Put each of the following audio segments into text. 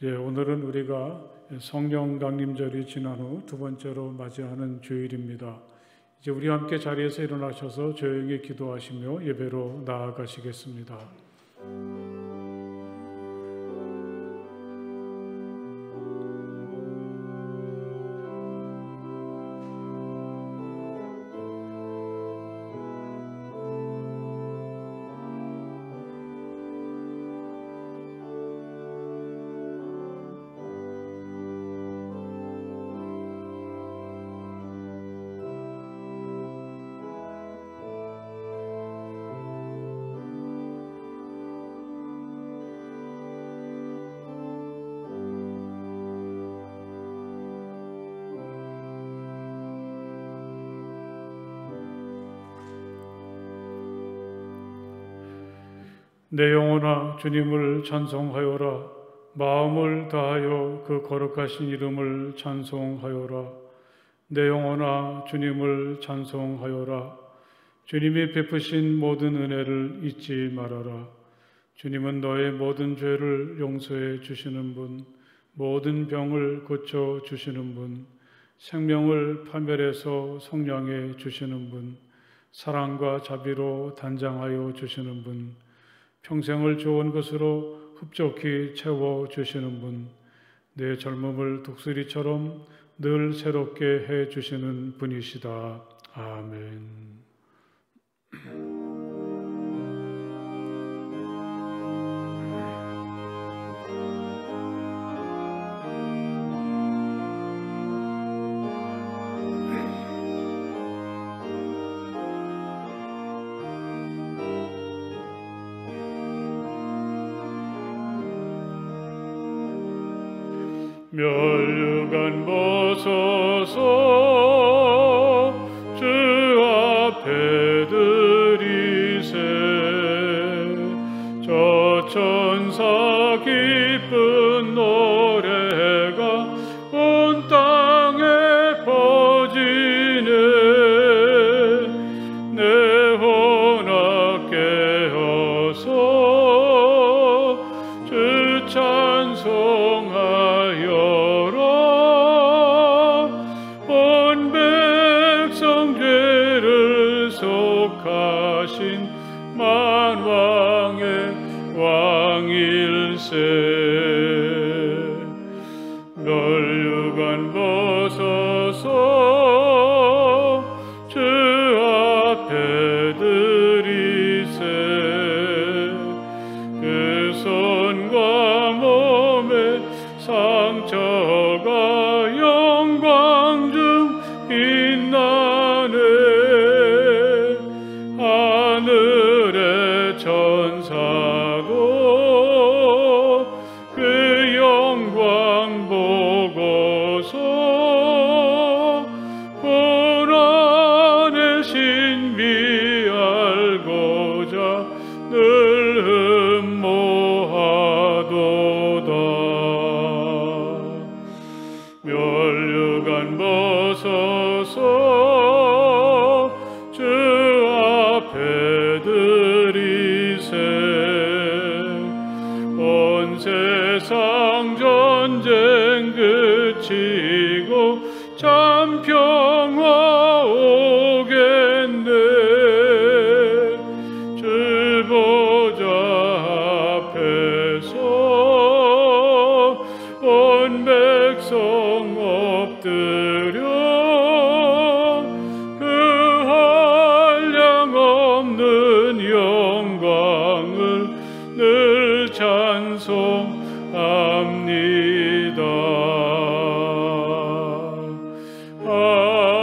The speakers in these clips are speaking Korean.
오늘은 우리가 성령 강림절이 지난 후 두 번째로 맞이하는 주일입니다. 이제 우리 함께 자리에서 일어나셔서 조용히 기도하시며 예배로 나아가시겠습니다. 내 영혼아 주님을 찬송하여라. 마음을 다하여 그 거룩하신 이름을 찬송하여라. 내 영혼아 주님을 찬송하여라. 주님이 베푸신 모든 은혜를 잊지 말아라. 주님은 너의 모든 죄를 용서해 주시는 분, 모든 병을 고쳐 주시는 분, 생명을 파멸해서 성량해 주시는 분, 사랑과 자비로 단장하여 주시는 분, 평생을 좋은 것으로 흡족히 채워주시는 분, 내 젊음을 독수리처럼 늘 새롭게 해주시는 분이시다. 아멘. 멸류관 벗어서 주 앞에 드리세. 저 천사 기쁜 노래가 온 땅에 퍼지네. 내 혼아 깨어서 주 찬송하여 만왕의 왕일세. 멸류관 벗어서 주 앞에 드리세. 그 손과 몸의 상처가 영광 중 빛나네. 하늘의 천사도 그 영광 보고서 고난의 신비 알고자 늘 흠모하도다. 멸류관 벗어서 주 앞에 드리세. 온 세상 전쟁 그치고 참 평화 오겠네. 주 보좌 앞에서 온 백성 엎드려 그 한량 없는 영광을 늘 찬송합니다. 아멘.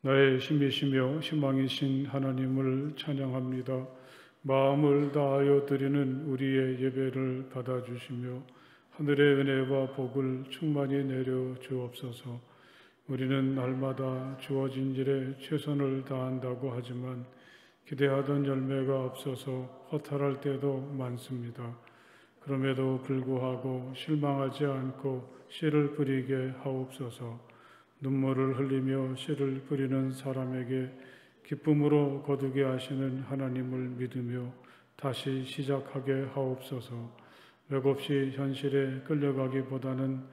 나의 힘이시며 희망이신 하나님을 찬양합니다. 마음을 다하여 드리는 우리의 예배를 받아주시며 하늘의 은혜와 복을 충만히 내려 주옵소서. 우리는 날마다 주어진 일에 최선을 다한다고 하지만 기대하던 열매가 없어서 허탈할 때도 많습니다. 그럼에도 불구하고 실망하지 않고 씨를 뿌리게 하옵소서. 눈물을 흘리며 씨를 뿌리는 사람에게 기쁨으로 거두게 하시는 하나님을 믿으며 다시 시작하게 하옵소서. 맥없이 현실에 끌려가기보다는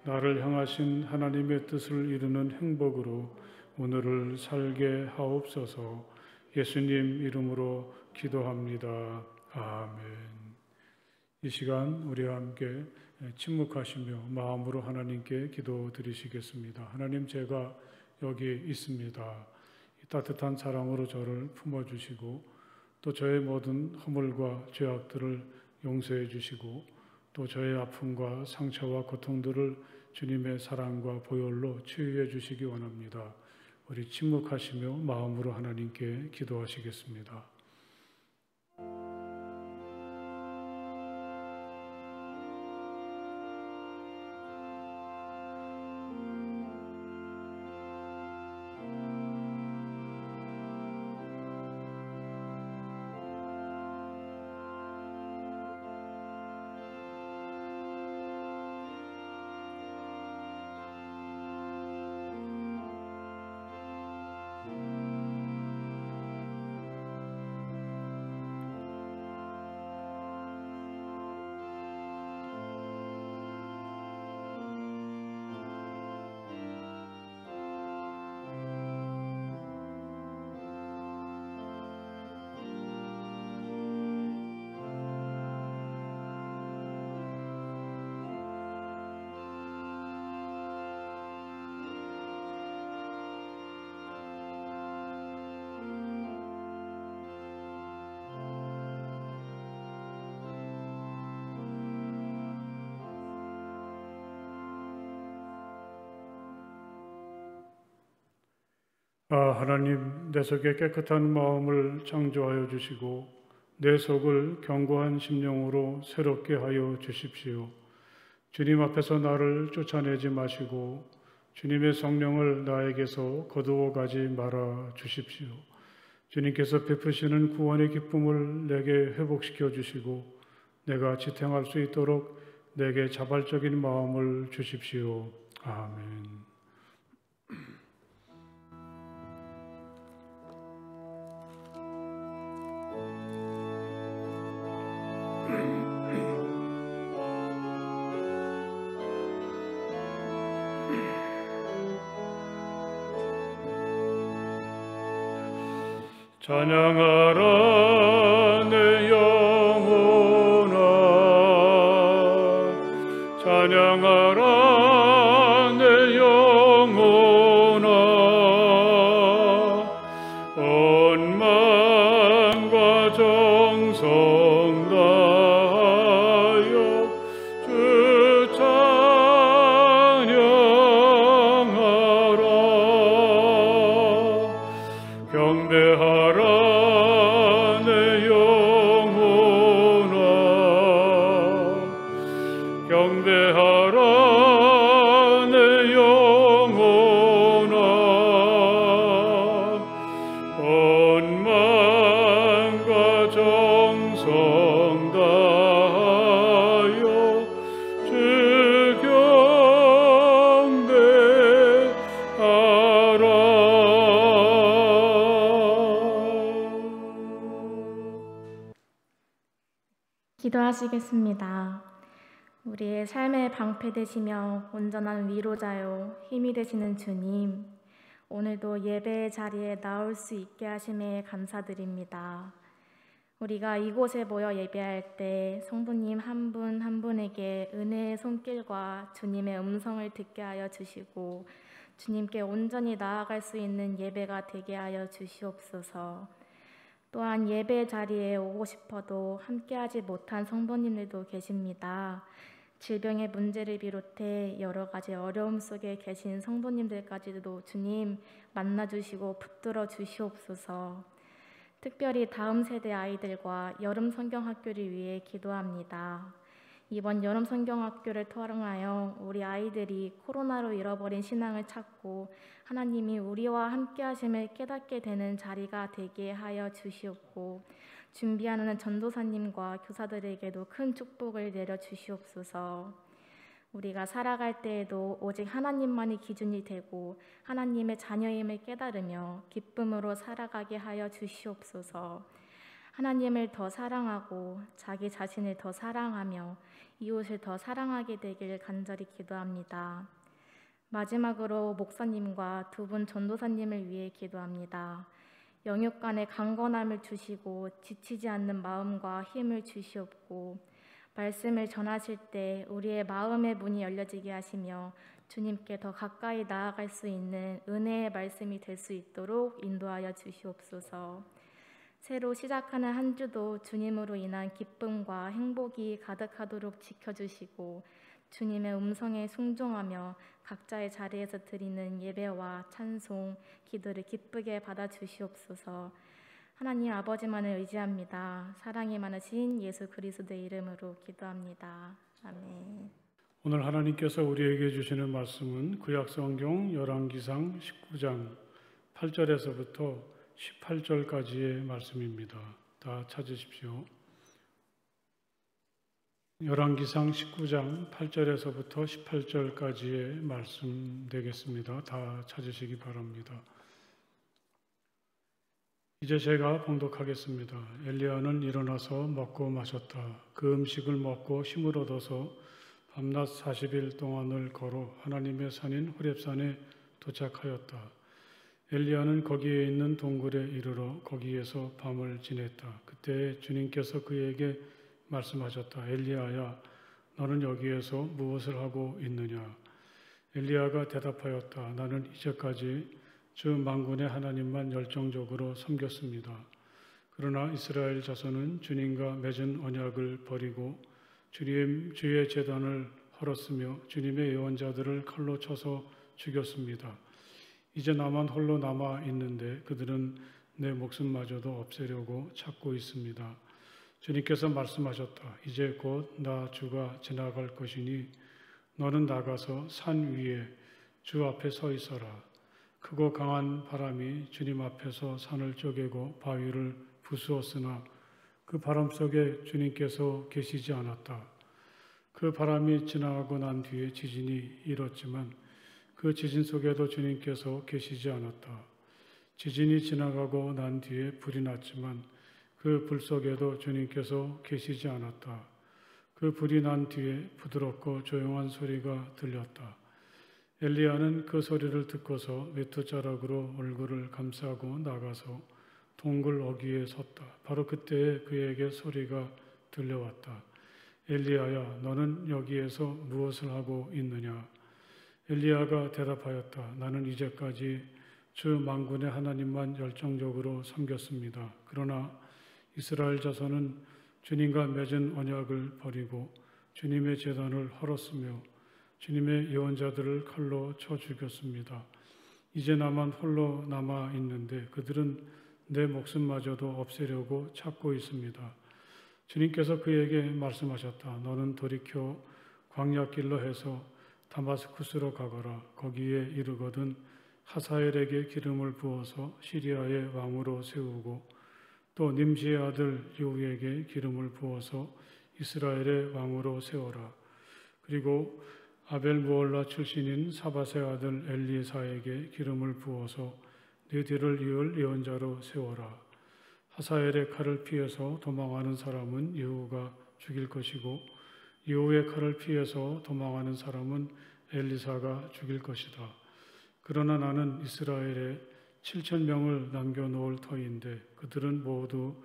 나를 향하신 하나님의 뜻을 이루는 행복으로 오늘을 살게 하옵소서. 예수님 이름으로 기도합니다. 아멘. 이 시간 우리와 함께 침묵하시며 마음으로 하나님께 기도드리시겠습니다. 하나님, 제가 여기 있습니다. 따뜻한 사랑으로 저를 품어주시고 또 저의 모든 허물과 죄악들을 용서해 주시고 또 저의 아픔과 상처와 고통들을 주님의 사랑과 보혈로 치유해 주시기 원합니다. 우리 침묵하시며 마음으로 하나님께 기도하시겠습니다. 하나님, 내 속에 깨끗한 마음을 창조하여 주시고 내 속을 견고한 심령으로 새롭게 하여 주십시오. 주님 앞에서 나를 쫓아내지 마시고 주님의 성령을 나에게서 거두어 가지 말아 주십시오. 주님께서 베푸시는 구원의 기쁨을 내게 회복시켜 주시고 내가 지탱할 수 있도록 내게 자발적인 마음을 주십시오. 아멘. 찬양하라 내 영혼아, 찬양하라 내 영혼아, 온 마음과 정성 다하여 주 찬양하라. 경배하라 경배하라 내 영혼아, 온 마음과 정성 다하여 주 경배하라. 기도하시겠습니다. 우리의 삶의 방패 되시며 온전한 위로자요 힘이 되시는 주님, 오늘도 예배의 자리에 나올 수 있게 하심에 감사드립니다. 우리가 이곳에 모여 예배할 때 성도님 한 분 한 분에게 은혜의 손길과 주님의 음성을 듣게 하여 주시고 주님께 온전히 나아갈 수 있는 예배가 되게 하여 주시옵소서. 또한 예배 자리에 오고 싶어도 함께하지 못한 성도님들도 계십니다. 질병의 문제를 비롯해 여러 가지 어려움 속에 계신 성도님들까지도 주님 만나주시고 붙들어 주시옵소서. 특별히 다음 세대 아이들과 여름 성경학교를 위해 기도합니다. 이번 여름 성경학교를 통하여 우리 아이들이 코로나로 잃어버린 신앙을 찾고 하나님이 우리와 함께 하심을 깨닫게 되는 자리가 되게 하여 주시옵고 준비하는 전도사님과 교사들에게도 큰 축복을 내려 주시옵소서. 우리가 살아갈 때에도 오직 하나님만이 기준이 되고 하나님의 자녀임을 깨달으며 기쁨으로 살아가게 하여 주시옵소서. 하나님을 더 사랑하고 자기 자신을 더 사랑하며 이웃을 더 사랑하게 되길 간절히 기도합니다. 마지막으로 목사님과 두 분 전도사님을 위해 기도합니다. 영육 간의 강건함을 주시고 지치지 않는 마음과 힘을 주시옵고 말씀을 전하실 때 우리의 마음의 문이 열려지게 하시며 주님께 더 가까이 나아갈 수 있는 은혜의 말씀이 될 수 있도록 인도하여 주시옵소서. 새로 시작하는 한 주도 주님으로 인한 기쁨과 행복이 가득하도록 지켜주시고 주님의 음성에 순종하며 각자의 자리에서 드리는 예배와 찬송, 기도를 기쁘게 받아주시옵소서. 하나님 아버지만을 의지합니다. 사랑이 많으신 예수 그리스도의 이름으로 기도합니다. 아멘. 오늘 하나님께서 우리에게 주시는 말씀은 구약성경 열왕기상 19장 8절에서부터 18절까지의 말씀입니다. 다 찾으십시오. 열왕기상 19장 8절에서부터 18절까지의 말씀 되겠습니다. 다 찾으시기 바랍니다. 이제 제가 봉독하겠습니다. 엘리야는 일어나서 먹고 마셨다. 그 음식을 먹고 힘을 얻어서 밤낮 40일 동안을 걸어 하나님의 산인 호렙산에 도착하였다. 엘리야는 거기에 있는 동굴에 이르러 거기에서 밤을 지냈다. 그때 주님께서 그에게 말씀하셨다. 엘리야야, 너는 여기에서 무엇을 하고 있느냐? 엘리야가 대답하였다. 나는 이제까지 주 만군의 하나님만 열정적으로 섬겼습니다. 그러나 이스라엘 자손은 주님과 맺은 언약을 버리고 주의 제단을 헐었으며 주님의 예언자들을 칼로 쳐서 죽였습니다. 이제 나만 홀로 남아 있는데 그들은 내 목숨마저도 없애려고 찾고 있습니다. 주님께서 말씀하셨다. 이제 곧 나 주가 지나갈 것이니 너는 나가서 산 위에 주 앞에 서 있어라. 크고 강한 바람이 주님 앞에서 산을 쪼개고 바위를 부수었으나 그 바람 속에 주님께서 계시지 않았다. 그 바람이 지나가고 난 뒤에 지진이 일었지만 그 지진 속에도 주님께서 계시지 않았다. 지진이 지나가고 난 뒤에 불이 났지만 그 불 속에도 주님께서 계시지 않았다. 그 불이 난 뒤에 부드럽고 조용한 소리가 들렸다. 엘리야는 그 소리를 듣고서 외투자락으로 얼굴을 감싸고 나가서 동굴 어귀에 섰다. 바로 그때에 그에게 소리가 들려왔다. 엘리야야, 너는 여기에서 무엇을 하고 있느냐? 엘리야가 대답하였다. 나는 이제까지 주 만군의 하나님만 열정적으로 섬겼습니다. 그러나 이스라엘 자손은 주님과 맺은 언약을 버리고 주님의 제단을 헐었으며 주님의 예언자들을 칼로 쳐 죽였습니다. 이제 나만 홀로 남아 있는데 그들은 내 목숨마저도 없애려고 찾고 있습니다. 주님께서 그에게 말씀하셨다. 너는 돌이켜 광야길로 해서 다마스쿠스로 가거라. 거기에 이르거든 하사엘에게 기름을 부어서 시리아의 왕으로 세우고 또 님시의 아들 예후에게 기름을 부어서 이스라엘의 왕으로 세워라. 그리고 아벨무올라 출신인 사밧의 아들 엘리사에게 기름을 부어서 네 뒤를 이을 예언자로 세워라. 하사엘의 칼을 피해서 도망하는 사람은 예후가 죽일 것이고 예후의 칼을 피해서 도망하는 사람은 엘리사가 죽일 것이다. 그러나 나는 이스라엘에 7,000명을 남겨놓을 터인데 그들은 모두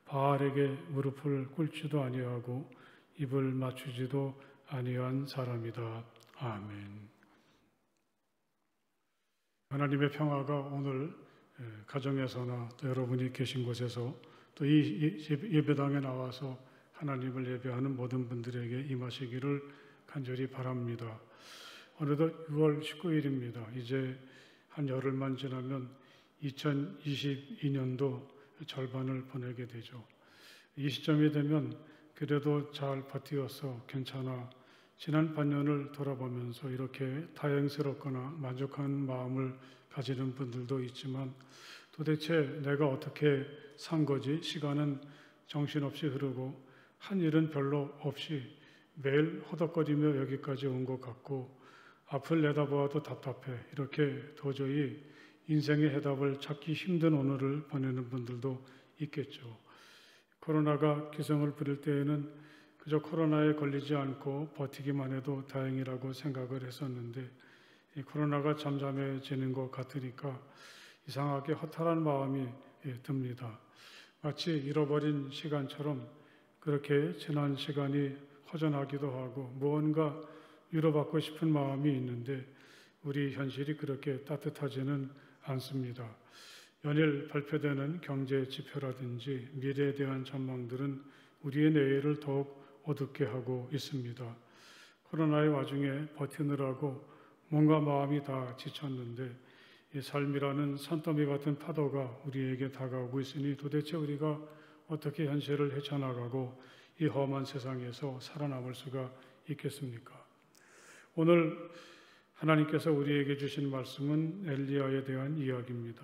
바알에게 무릎을 꿇지도 아니하고 입을 맞추지도 아니한 사람이다. 아멘. 하나님의 평화가 오늘 가정에서나 또 여러분이 계신 곳에서 또 이 예배당에 나와서 하나님을 예배하는 모든 분들에게 임하시기를 간절히 바랍니다. 어느덧 6월 19일입니다. 이제 한 열흘만 지나면 2022년도 절반을 보내게 되죠. 이 시점이 되면 그래도 잘 버티어서 괜찮아. 지난 반년을 돌아보면서 이렇게 다행스럽거나 만족한 마음을 가지는 분들도 있지만 도대체 내가 어떻게 산 거지? 시간은 정신없이 흐르고 한 일은 별로 없이 매일 허덕거리며 여기까지 온 것 같고 앞을 내다보아도 답답해. 이렇게 도저히 인생의 해답을 찾기 힘든 오늘을 보내는 분들도 있겠죠. 코로나가 기승을 부릴 때에는 그저 코로나에 걸리지 않고 버티기만 해도 다행이라고 생각을 했었는데 이 코로나가 잠잠해지는 것 같으니까 이상하게 허탈한 마음이 듭니다. 마치 잃어버린 시간처럼 그렇게 지난 시간이 허전하기도 하고 무언가 위로받고 싶은 마음이 있는데 우리 현실이 그렇게 따뜻하지는 않습니다. 연일 발표되는 경제 지표라든지 미래에 대한 전망들은 우리의 내일을 더욱 어둡게 하고 있습니다. 코로나의 와중에 버티느라고 몸과 마음이 다 지쳤는데 이 삶이라는 산더미 같은 파도가 우리에게 다가오고 있으니 도대체 우리가 어떻게 현실을 헤쳐나가고 이 험한 세상에서 살아남을 수가 있겠습니까? 오늘 하나님께서 우리에게 주신 말씀은 엘리야에 대한 이야기입니다.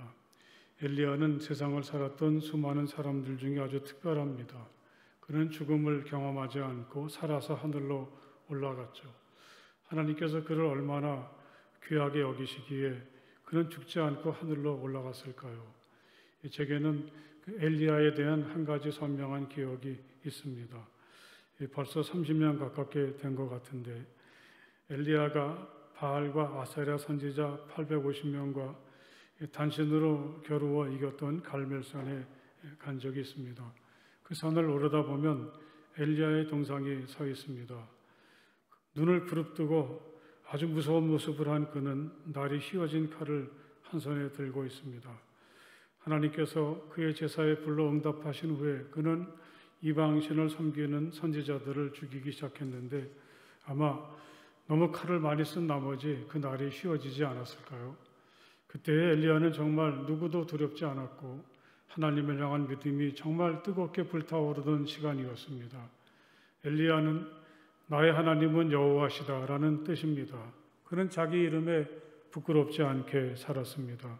엘리야는 세상을 살았던 수많은 사람들 중에 아주 특별합니다. 그는 죽음을 경험하지 않고 살아서 하늘로 올라갔죠. 하나님께서 그를 얼마나 귀하게 여기시기에 그는 죽지 않고 하늘로 올라갔을까요? 제게는 그 엘리야에 대한 한 가지 선명한 기억이 있습니다. 벌써 30년 가깝게 된 것 같은데 엘리야가 바알과 아세라 선지자 850명과 단신으로 겨루어 이겼던 갈멜산에 간 적이 있습니다. 그 산을 오르다 보면 엘리야의 동상이 서 있습니다. 눈을 부릅뜨고 아주 무서운 모습을 한 그는 날이 휘어진 칼을 한 손에 들고 있습니다. 하나님께서 그의 제사에 불러 응답하신 후에 그는 이방신을 섬기는 선지자들을 죽이기 시작했는데 아마 너무 칼을 많이 쓴 나머지 그 날이 휘어지지 않았을까요? 그때 엘리야는 정말 누구도 두렵지 않았고 하나님을 향한 믿음이 정말 뜨겁게 불타오르던 시간이었습니다. 엘리야는 나의 하나님은 여호와시다라는 뜻입니다. 그는 자기 이름에 부끄럽지 않게 살았습니다.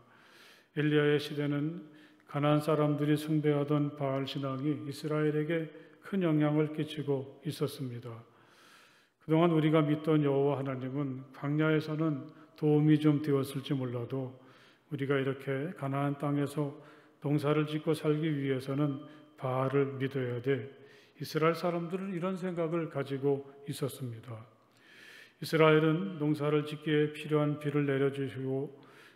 엘리야의 시대는 가나안 사람들이 숭배하던 바알 신앙이 이스라엘에게 큰 영향을 끼치고 있었습니다. 그동안 우리가 믿던 여호와 하나님은 광야에서는 도움이 좀 되었을지 몰라도 우리가 이렇게 가나안 땅에서 농사를 짓고 살기 위해서는 바알을 믿어야 돼. 이스라엘 사람들은 이런 생각을 가지고 있었습니다. 이스라엘은 농사를 짓기에 필요한 비를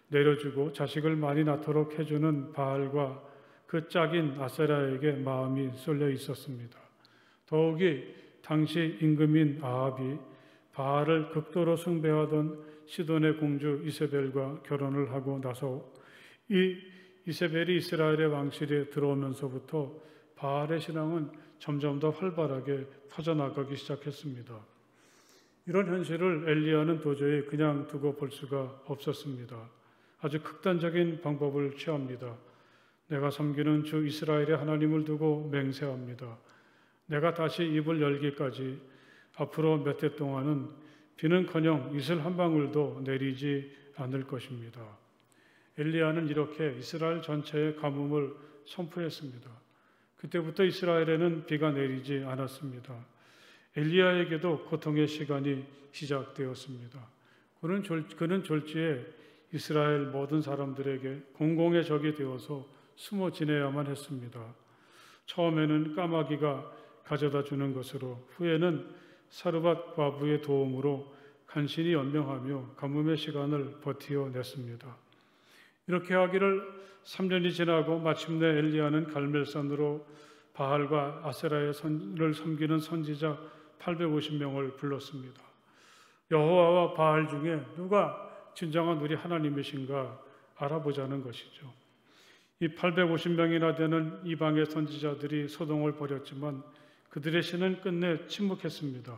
내려주고 자식을 많이 낳도록 해주는 바알과 그 짝인 아세라에게 마음이 쏠려 있었습니다. 더욱이 당시 임금인 아합이 바알을 극도로 숭배하던 시돈의 공주 이세벨과 결혼을 하고 나서 이 이세벨이 이스라엘의 왕실에 들어오면서부터 바알의 신앙은 점점 더 활발하게 퍼져나가기 시작했습니다. 이런 현실을 엘리야는 도저히 그냥 두고 볼 수가 없었습니다. 아주 극단적인 방법을 취합니다. 내가 섬기는 주 이스라엘의 하나님을 두고 맹세합니다. 내가 다시 입을 열기까지 앞으로 몇 해 동안은 비는커녕 이슬 한 방울도 내리지 않을 것입니다. 엘리야는 이렇게 이스라엘 전체에 가뭄을 선포했습니다. 그때부터 이스라엘에는 비가 내리지 않았습니다. 엘리야에게도 고통의 시간이 시작되었습니다. 그는 졸지에 이스라엘 모든 사람들에게 공공의 적이 되어서 숨어 지내야만 했습니다. 처음에는 까마귀가 가져다 주는 것으로, 후에는 사르밧 과부의 도움으로 간신히 연명하며 가뭄의 시간을 버티어냈습니다. 이렇게 하기를 3년이 지나고 마침내 엘리야는 갈멜산으로 바알과 아세라의 선을 섬기는 선지자 850명을 불렀습니다. 여호와와 바알 중에 누가 진정한 우리 하나님이신가 알아보자는 것이죠. 이 850명이나 되는 이방의 선지자들이 소동을 벌였지만 그들의 신은 끝내 침묵했습니다.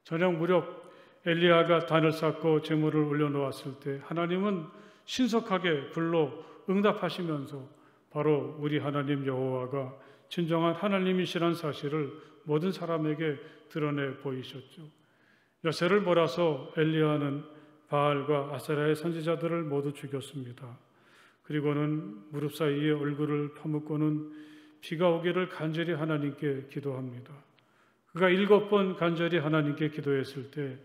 저녁 무렵 엘리야가 단을 쌓고 제물을 올려놓았을 때 하나님은 신속하게 불러 응답하시면서 바로 우리 하나님 여호와가 진정한 하나님이시란 사실을 모든 사람에게 드러내 보이셨죠. 여세를 몰아서 엘리야는 바알과 아세라의 선지자들을 모두 죽였습니다. 그리고는 무릎 사이에 얼굴을 파묻고는 비가 오기를 간절히 하나님께 기도합니다. 그가 7번 간절히 하나님께 기도했을 때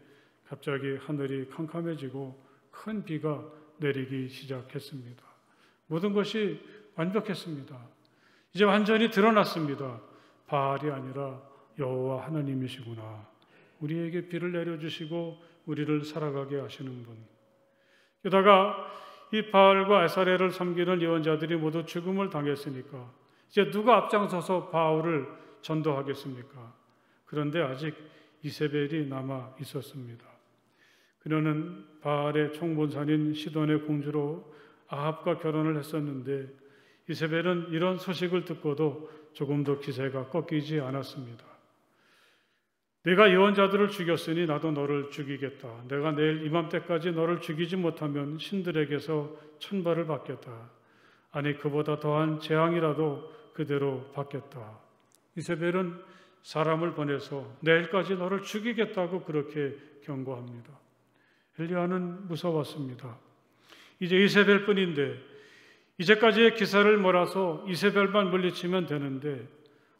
갑자기 하늘이 캄캄해지고 큰 비가 내리기 시작했습니다. 모든 것이 완벽했습니다. 이제 완전히 드러났습니다. 바알이 아니라 여호와 하나님이시구나. 우리에게 비를 내려주시고 우리를 살아가게 하시는 분. 게다가 이 바알과 아사레를 섬기는 예언자들이 모두 죽음을 당했으니까 이제 누가 앞장서서 바울을 전도하겠습니까? 그런데 아직 이세벨이 남아 있었습니다. 그녀는 바알의 총본산인 시돈의 공주로 아합과 결혼을 했었는데 이세벨은 이런 소식을 듣고도 조금도 기세가 꺾이지 않았습니다. 내가 예언자들을 죽였으니 나도 너를 죽이겠다. 내가 내일 이맘때까지 너를 죽이지 못하면 신들에게서 천벌을 받겠다. 아니 그보다 더한 재앙이라도 그대로 받겠다. 이세벨은 사람을 보내서 내일까지 너를 죽이겠다고 그렇게 경고합니다. 엘리야는 무서웠습니다. 이제 이세벨뿐인데 이제까지의 기사를 몰아서 이세벨만 물리치면 되는데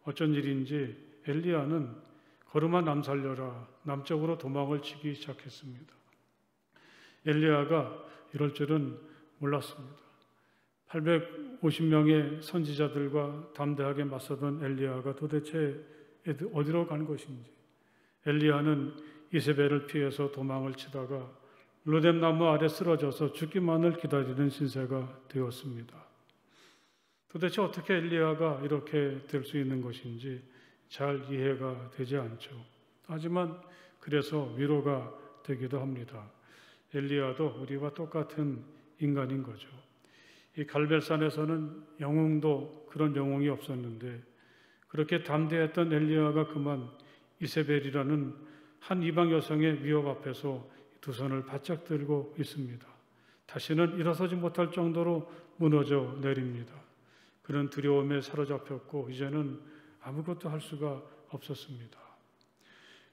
어쩐 일인지 엘리야는 거르마 남살려라 남쪽으로 도망을 치기 시작했습니다. 엘리야가 이럴 줄은 몰랐습니다. 850명의 선지자들과 담대하게 맞서던 엘리야가 도대체 어디로 간 것인지, 엘리야는 이세벨을 피해서 도망을 치다가 로뎀나무 아래 쓰러져서 죽기만을 기다리는 신세가 되었습니다. 도대체 어떻게 엘리야가 이렇게 될 수 있는 것인지 잘 이해가 되지 않죠. 하지만 그래서 위로가 되기도 합니다. 엘리야도 우리와 똑같은 인간인 거죠. 이 갈멜산에서는 영웅도 그런 영웅이 없었는데 그렇게 담대했던 엘리야가 그만 이세벨이라는 한 이방 여성의 위협 앞에서 두 손을 바짝 들고 있습니다. 다시는 일어서지 못할 정도로 무너져 내립니다. 그는 두려움에 사로잡혔고 이제는 아무것도 할 수가 없었습니다.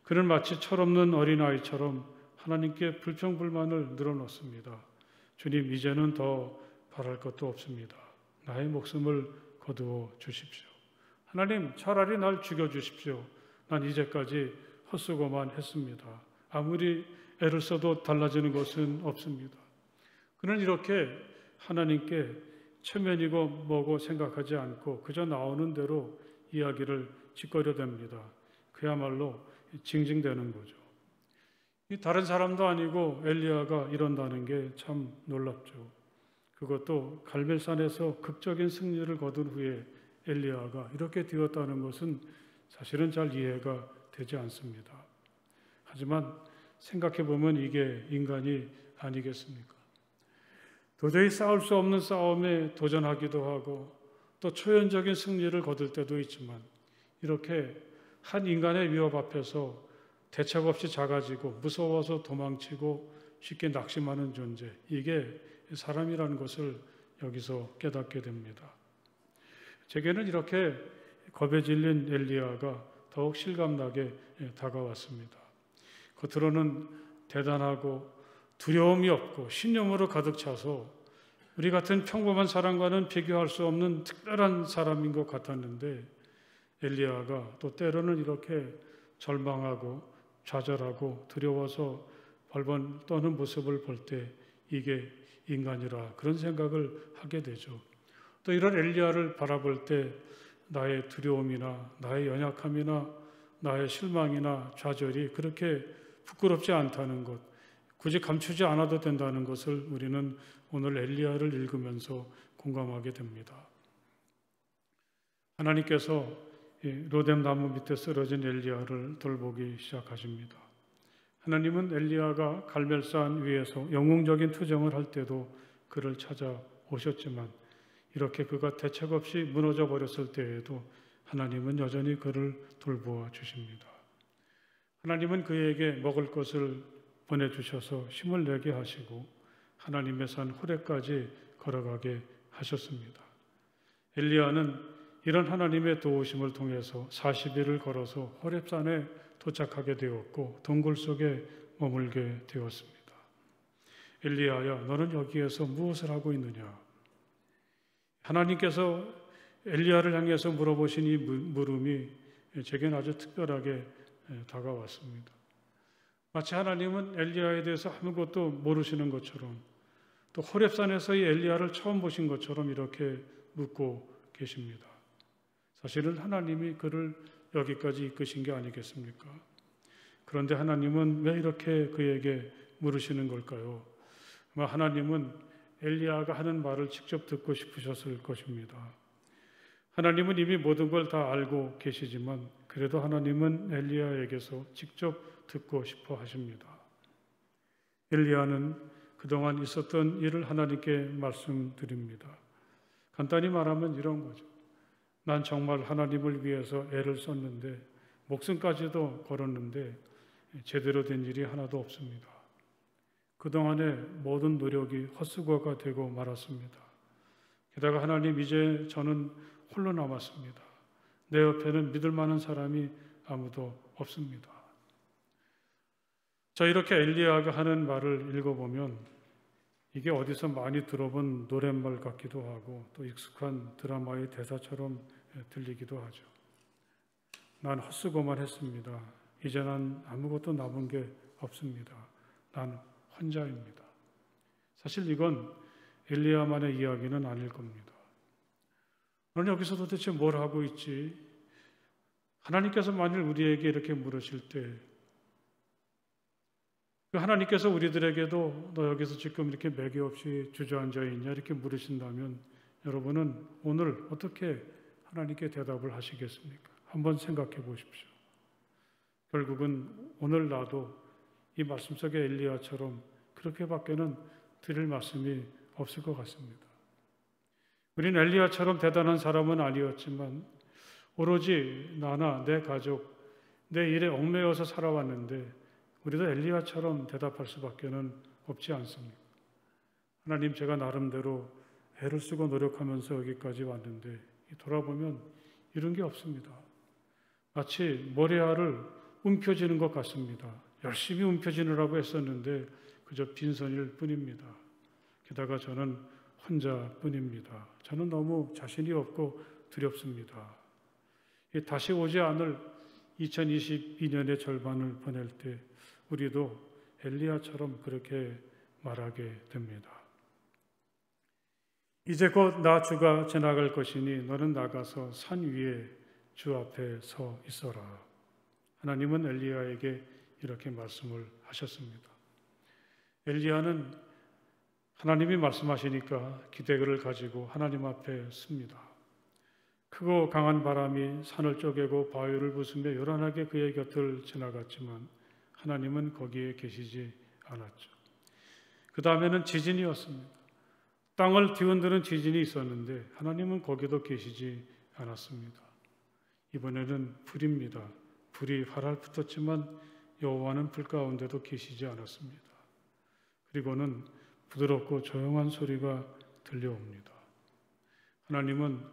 그는 마치 철없는 어린아이처럼 하나님께 불평불만을 늘어놓습니다. 주님, 이제는 더 바랄 것도 없습니다. 나의 목숨을 거두어 주십시오. 하나님, 차라리 날 죽여주십시오. 난 이제까지 헛수고만 했습니다. 아무리 애를 써도 달라지는 것은 없습니다. 그는 이렇게 하나님께 체면이고 뭐고 생각하지 않고 그저 나오는 대로 이야기를 짓거려댑니다. 그야말로 징징대는 거죠. 다른 사람도 아니고 엘리야가 이런다는 게 참 놀랍죠. 그것도 갈멜산에서 극적인 승리를 거둔 후에 엘리야가 이렇게 되었다는 것은 사실은 잘 이해가 되지 않습니다. 하지만 생각해 보면 이게 인간이 아니겠습니까? 도저히 싸울 수 없는 싸움에 도전하기도 하고 또 초연적인 승리를 거둘 때도 있지만 이렇게 한 인간의 위협 앞에서 대책 없이 작아지고 무서워서 도망치고 쉽게 낙심하는 존재, 이게 사람이라는 것을 여기서 깨닫게 됩니다. 제게는 이렇게 겁에 질린 엘리야가 더욱 실감나게 다가왔습니다. 겉으로는 대단하고 두려움이 없고 신념으로 가득 차서 우리 같은 평범한 사람과는 비교할 수 없는 특별한 사람인 것 같았는데 엘리야가 또 때로는 이렇게 절망하고 좌절하고 두려워서 벌벌 떠는 모습을 볼 때 이게 인간이라 그런 생각을 하게 되죠. 또 이런 엘리야를 바라볼 때 나의 두려움이나 나의 연약함이나 나의 실망이나 좌절이 그렇게 부끄럽지 않다는 것, 굳이 감추지 않아도 된다는 것을 우리는 오늘 엘리야를 읽으면서 공감하게 됩니다. 하나님께서 로뎀 나무 밑에 쓰러진 엘리야를 돌보기 시작하십니다. 하나님은 엘리야가 갈멜산 위에서 영웅적인 투정을 할 때도 그를 찾아오셨지만 이렇게 그가 대책 없이 무너져 버렸을 때에도 하나님은 여전히 그를 돌보아 주십니다. 하나님은 그에게 먹을 것을 보내주셔서 힘을 내게 하시고 하나님의 산 호렙까지 걸어가게 하셨습니다. 엘리야는 이런 하나님의 도우심을 통해서 40일을 걸어서 호렙산에 도착하게 되었고 동굴 속에 머물게 되었습니다. 엘리야야, 너는 여기에서 무엇을 하고 있느냐? 하나님께서 엘리야를 향해서 물어보신 이 물음이 제게는 아주 특별하게 다가왔습니다. 마치 하나님은 엘리야에 대해서 아무것도 모르시는 것처럼, 또 호렙산에서 이 엘리야를 처음 보신 것처럼 이렇게 묻고 계십니다. 사실은 하나님이 그를 여기까지 이끄신 게 아니겠습니까? 그런데 하나님은 왜 이렇게 그에게 물으시는 걸까요? 아마 하나님은 엘리야가 하는 말을 직접 듣고 싶으셨을 것입니다. 하나님은 이미 모든 걸 다 알고 계시지만 그래도 하나님은 엘리야에게서 직접 듣고 싶어 하십니다. 엘리야는 그동안 있었던 일을 하나님께 말씀드립니다. 간단히 말하면 이런 거죠. 난 정말 하나님을 위해서 애를 썼는데, 목숨까지도 걸었는데 제대로 된 일이 하나도 없습니다. 그동안의 모든 노력이 헛수고가 되고 말았습니다. 게다가 하나님, 이제 저는 홀로 남았습니다. 내 옆에는 믿을 만한 사람이 아무도 없습니다. 자, 이렇게 엘리야가 하는 말을 읽어보면 이게 어디서 많이 들어본 노랫말 같기도 하고 또 익숙한 드라마의 대사처럼 들리기도 하죠. 난 헛수고만 했습니다. 이제 난 아무것도 남은 게 없습니다. 난 혼자입니다. 사실 이건 엘리야만의 이야기는 아닐 겁니다. 너는 여기서 도대체 뭘 하고 있지? 하나님께서 만일 우리에게 이렇게 물으실 때, 하나님께서 우리들에게도 너 여기서 지금 이렇게 매개 없이 주저앉아 있냐 이렇게 물으신다면 여러분은 오늘 어떻게 하나님께 대답을 하시겠습니까? 한번 생각해 보십시오. 결국은 오늘 나도 이 말씀 속의 엘리야처럼 그렇게밖에는 드릴 말씀이 없을 것 같습니다. 우린 엘리야처럼 대단한 사람은 아니었지만 오로지 나나 내 가족, 내 일에 얽매여서 살아왔는데 우리도 엘리야처럼 대답할 수밖에는 없지 않습니까? 하나님, 제가 나름대로 애를 쓰고 노력하면서 여기까지 왔는데 돌아보면 이런 게 없습니다. 마치 모래알을 움켜쥐는 것 같습니다. 열심히 움켜쥐느라고 했었는데 그저 빈손일 뿐입니다. 게다가 저는 혼자뿐입니다. 저는 너무 자신이 없고 두렵습니다. 다시 오지 않을 2022년의 절반을 보낼 때 우리도 엘리야처럼 그렇게 말하게 됩니다. 이제 곧 나 주가 지나갈 것이니 너는 나가서 산 위에 주 앞에 서 있어라. 하나님은 엘리야에게 이렇게 말씀을 하셨습니다. 엘리야는 하나님이 말씀하시니까 기대를 가지고 하나님 앞에 섭니다. 크고 강한 바람이 산을 쪼개고 바위를 부수며 요란하게 그의 곁을 지나갔지만 하나님은 거기에 계시지 않았죠. 그 다음에는 지진이었습니다. 땅을 뒤흔드는 지진이 있었는데 하나님은 거기도 계시지 않았습니다. 이번에는 불입니다. 불이 활활 붙었지만 여호와는 불 가운데도 계시지 않았습니다. 그리고는 부드럽고 조용한 소리가 들려옵니다. 하나님은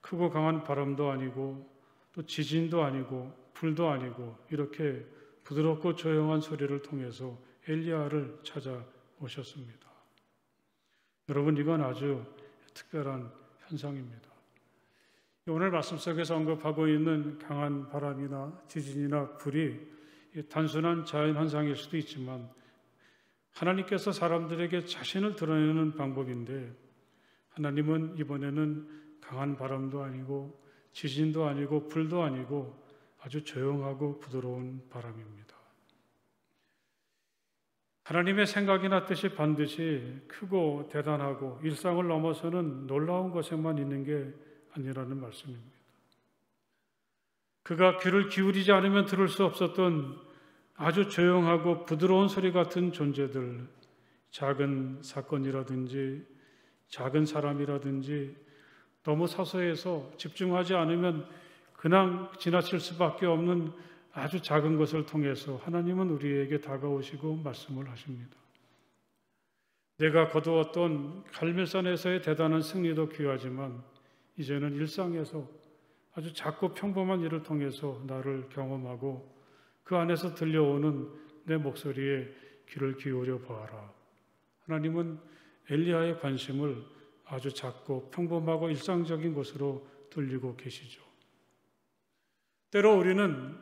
크고 강한 바람도 아니고 또 지진도 아니고 불도 아니고 이렇게 부드럽고 조용한 소리를 통해서 엘리야를 찾아오셨습니다. 여러분, 이건 아주 특별한 현상입니다. 오늘 말씀 속에서 언급하고 있는 강한 바람이나 지진이나 불이 단순한 자연 현상일 수도 있지만 하나님께서 사람들에게 자신을 드러내는 방법인데 하나님은 이번에는 강한 바람도 아니고 지진도 아니고 불도 아니고 아주 조용하고 부드러운 바람입니다. 하나님의 생각이나 뜻이 반드시 크고 대단하고 일상을 넘어서는 놀라운 것에만 있는 게 아니라는 말씀입니다. 그가 귀를 기울이지 않으면 들을 수 없었던 아주 조용하고 부드러운 소리 같은 존재들, 작은 사건이라든지 작은 사람이라든지 너무 사소해서 집중하지 않으면 그냥 지나칠 수밖에 없는 아주 작은 것을 통해서 하나님은 우리에게 다가오시고 말씀을 하십니다. 내가 거두었던 갈멜산에서의 대단한 승리도 귀하지만 이제는 일상에서 아주 작고 평범한 일을 통해서 나를 경험하고 그 안에서 들려오는 내 목소리에 귀를 기울여 보아라. 하나님은 엘리야의 관심을 아주 작고 평범하고 일상적인 것으로 돌리고 계시죠. 때로 우리는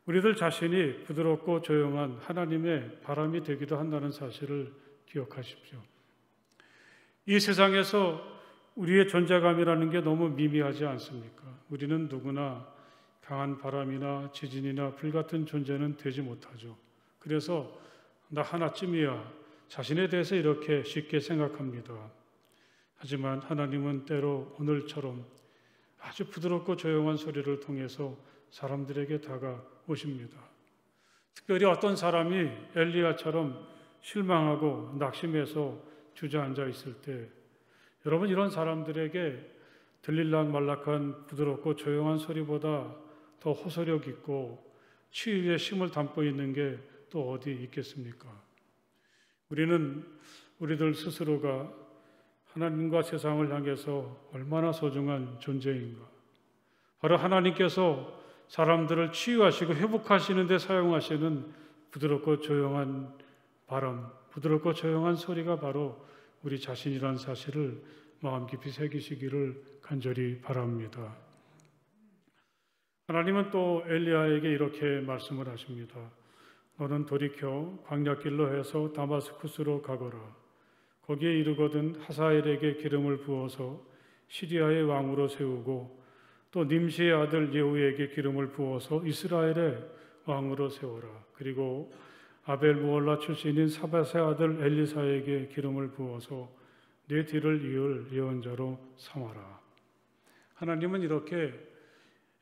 우리들 자신이 부드럽고 조용한 하나님의 바람이 되기도 한다는 사실을 기억하십시오. 이 세상에서 우리의 존재감이라는 게 너무 미미하지 않습니까? 우리는 누구나 강한 바람이나 지진이나 불같은 존재는 되지 못하죠. 그래서 나 하나쯤이야 자신에 대해서 이렇게 쉽게 생각합니다. 하지만 하나님은 때로 오늘처럼 아주 부드럽고 조용한 소리를 통해서 사람들에게 다가오십니다. 특별히 어떤 사람이 엘리야처럼 실망하고 낙심해서 주저앉아 있을 때 여러분 이런 사람들에게 들릴락말락한 부드럽고 조용한 소리보다 더 호소력 있고 치유의 심을 담고 있는 게 또 어디 있겠습니까? 우리는 우리들 스스로가 하나님과 세상을 향해서 얼마나 소중한 존재인가. 바로 하나님께서 사람들을 치유하시고 회복하시는 데 사용하시는 부드럽고 조용한 바람, 부드럽고 조용한 소리가 바로 우리 자신이라는 사실을 마음 깊이 새기시기를 간절히 바랍니다. 하나님은 또 엘리야에게 이렇게 말씀을 하십니다. 너는 돌이켜 광야길로 해서 다마스쿠스로 가거라. 거기에 이르거든 하사엘에게 기름을 부어서 시리아의 왕으로 세우고 또 님시의 아들 예후에게 기름을 부어서 이스라엘의 왕으로 세워라. 그리고 아벨 무올라 출신인 사밧의 아들 엘리사에게 기름을 부어서 내 뒤를 이을 예언자로 삼아라. 하나님은 이렇게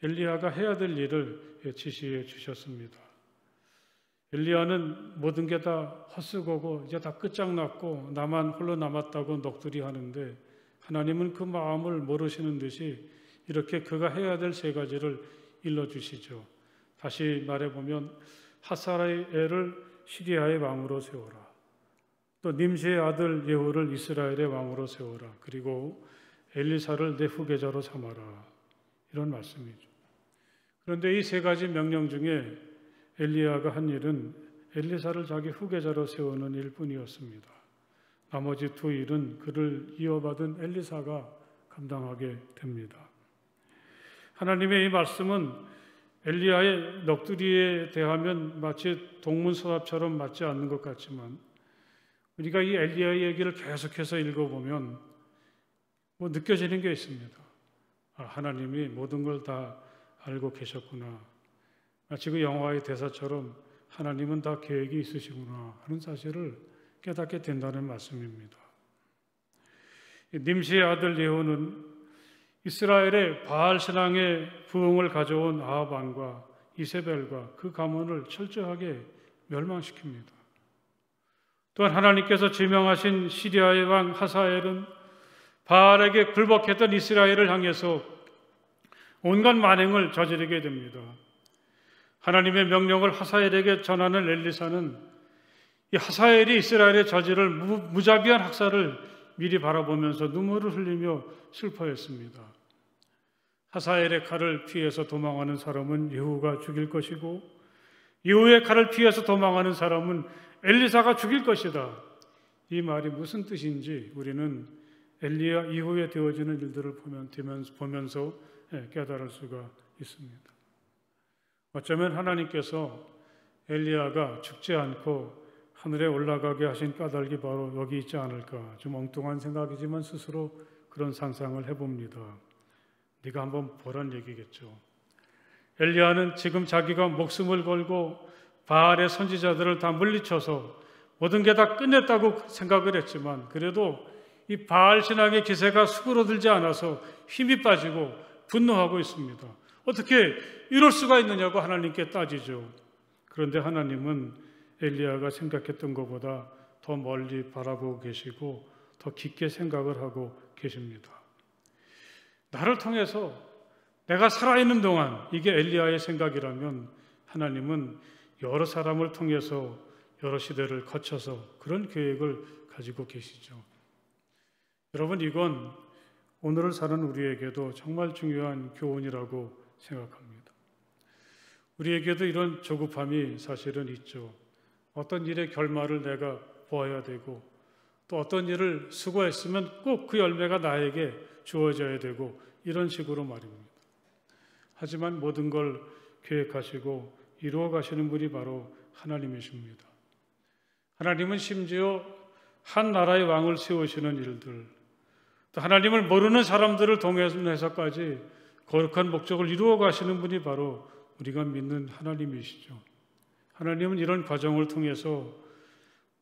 엘리야가 해야 될 일을 지시해 주셨습니다. 엘리야는 모든 게 다 헛수고고 이제 다 끝장났고 나만 홀로 남았다고 넋두리 하는데 하나님은 그 마음을 모르시는 듯이 이렇게 그가 해야 될 세 가지를 일러주시죠. 다시 말해보면 하사엘을 시리아의 왕으로 세워라. 또 님시의 아들 예후를 이스라엘의 왕으로 세워라. 그리고 엘리사를 내 후계자로 삼아라. 이런 말씀이죠. 그런데 이 세 가지 명령 중에 엘리야가 한 일은 엘리사를 자기 후계자로 세우는 일뿐이었습니다. 나머지 두 일은 그를 이어받은 엘리사가 감당하게 됩니다. 하나님의 이 말씀은 엘리야의 넋두리에 대하면 마치 동문서답처럼 맞지 않는 것 같지만 우리가 이 엘리야의 얘기를 계속해서 읽어보면 느껴지는 게 있습니다. 하나님이 모든 걸 다 알고 계셨구나. 마치 그 영화의 대사처럼 하나님은 다 계획이 있으시구나 하는 사실을 깨닫게 된다는 말씀입니다. 님시의 아들 예후는 이스라엘의 바알 신앙의 부흥을 가져온 아합 왕과 이세벨과 그 가문을 철저하게 멸망시킵니다. 또한 하나님께서 지명하신 시리아의 왕 하사엘은 바알에게 굴복했던 이스라엘을 향해서 온갖 만행을 저지르게 됩니다. 하나님의 명령을 하사엘에게 전하는 엘리사는 이 하사엘이 이스라엘에 저지를 무자비한 학살을 미리 바라보면서 눈물을 흘리며 슬퍼했습니다. 하사엘의 칼을 피해서 도망하는 사람은 예후가 죽일 것이고 예후의 칼을 피해서 도망하는 사람은 엘리사가 죽일 것이다. 이 말이 무슨 뜻인지 우리는 엘리야 이후에 되어지는 일들을 보면서 깨달을 수가 있습니다. 어쩌면 하나님께서 엘리야가 죽지 않고 하늘에 올라가게 하신 까닭이 바로 여기 있지 않을까. 좀 엉뚱한 생각이지만 스스로 그런 상상을 해봅니다. 네가 한번 보란 얘기겠죠. 엘리야는 지금 자기가 목숨을 걸고 바알의 선지자들을 다 물리쳐서 모든 게 다 끝냈다고 생각을 했지만 그래도 이 바알 신앙의 기세가 수그러들지 않아서 힘이 빠지고 분노하고 있습니다. 어떻게 이럴 수가 있느냐고 하나님께 따지죠. 그런데 하나님은 엘리야가 생각했던 것보다 더 멀리 바라보고 계시고 더 깊게 생각을 하고 계십니다. 나를 통해서 내가 살아있는 동안 이게 엘리야의 생각이라면 하나님은 여러 사람을 통해서 여러 시대를 거쳐서 그런 계획을 가지고 계시죠. 여러분 이건 오늘을 사는 우리에게도 정말 중요한 교훈이라고 생각합니다. 우리에게도 이런 조급함이 사실은 있죠. 어떤 일의 결말을 내가 보아야 되고 또 어떤 일을 수고했으면 꼭 그 열매가 나에게 주어져야 되고 이런 식으로 말입니다. 하지만 모든 걸 계획하시고 이루어 가시는 분이 바로 하나님이십니다. 하나님은 심지어 한 나라의 왕을 세우시는 일들, 또 하나님을 모르는 사람들을 동원해서까지 거룩한 목적을 이루어 가시는 분이 바로 우리가 믿는 하나님이시죠. 하나님은 이런 과정을 통해서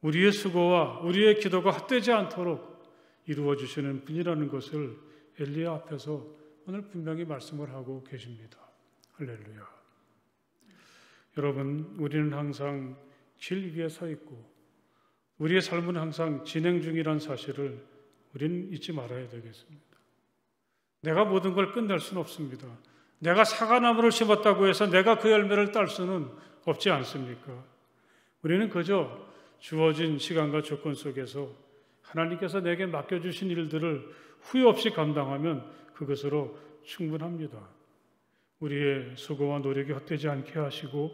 우리의 수고와 우리의 기도가 헛되지 않도록 이루어 주시는 분이라는 것을 엘리야 앞에서 오늘 분명히 말씀을 하고 계십니다. 할렐루야. 여러분, 우리는 항상 길 위에 서 있고 우리의 삶은 항상 진행 중이라는 사실을 우리는 잊지 말아야 되겠습니다. 내가 모든 걸 끝낼 수는 없습니다. 내가 사과나무를 심었다고 해서 내가 그 열매를 딸 수는 없지 않습니까? 우리는 그저 주어진 시간과 조건 속에서 하나님께서 내게 맡겨주신 일들을 후회 없이 감당하면 그것으로 충분합니다. 우리의 수고와 노력이 헛되지 않게 하시고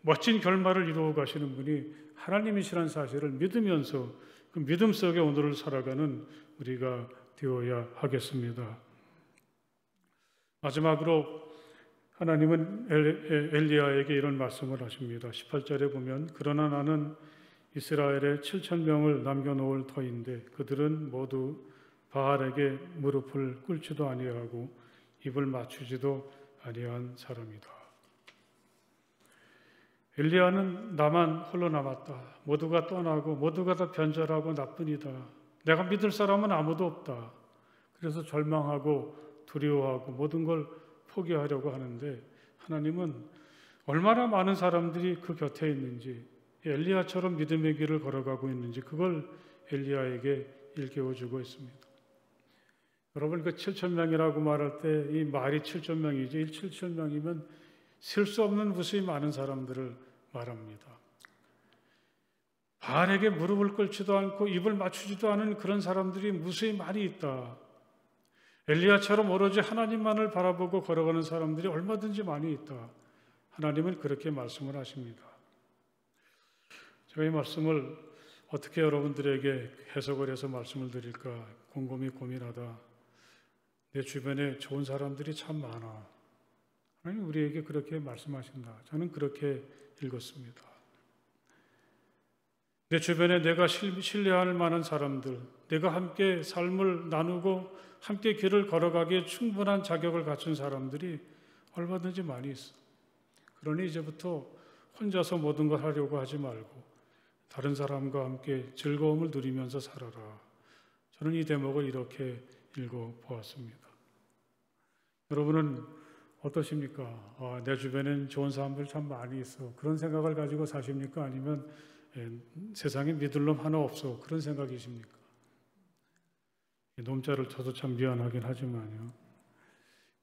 멋진 결말을 이루어 가시는 분이 하나님이시라는 사실을 믿으면서 그 믿음 속에 오늘을 살아가는 우리가 되어야 하겠습니다. 마지막으로 하나님은 엘리야에게 이런 말씀을 하십니다. 18절에 보면 그러나 나는 이스라엘에 7,000명을 남겨놓을 터인데 그들은 모두 바알에게 무릎을 꿇지도 아니하고 입을 맞추지도 아니한 사람이다. 엘리야는 나만 홀로 남았다. 모두가 떠나고 모두가 다 변절하고 나뿐이다. 내가 믿을 사람은 아무도 없다. 그래서 절망하고 두려워하고 모든 걸 포기하려고 하는데 하나님은 얼마나 많은 사람들이 그 곁에 있는지 엘리야처럼 믿음의 길을 걸어가고 있는지 그걸 엘리야에게 일깨워주고 있습니다. 여러분 그 7,000명이라고 말할 때 이 말이 7,000명이지 7,000명이면 셀 수 없는 무수히 많은 사람들을 말합니다. 바알에게 무릎을 꿇지도 않고 입을 맞추지도 않은 그런 사람들이 무수히 많이 있다. 엘리야처럼 오로지 하나님만을 바라보고 걸어가는 사람들이 얼마든지 많이 있다. 하나님은 그렇게 말씀을 하십니다. 제가 이 말씀을 어떻게 여러분들에게 해석을 해서 말씀을 드릴까 곰곰이 고민하다 내 주변에 좋은 사람들이 참 많아. 하나님 우리에게 그렇게 말씀하신다. 저는 그렇게 읽었습니다. 내 주변에 내가 신뢰할 만한 사람들, 내가 함께 삶을 나누고 함께 길을 걸어가기에 충분한 자격을 갖춘 사람들이 얼마든지 많이 있어. 그러니 이제부터 혼자서 모든 걸 하려고 하지 말고 다른 사람과 함께 즐거움을 누리면서 살아라. 저는 이 대목을 이렇게 읽어보았습니다. 여러분은 어떠십니까? 내 주변엔 좋은 사람들 참 많이 있어. 그런 생각을 가지고 사십니까? 아니면 세상에 믿을 놈 하나 없어. 그런 생각이십니까? 놈자를 쳐서 참 미안하긴 하지만요.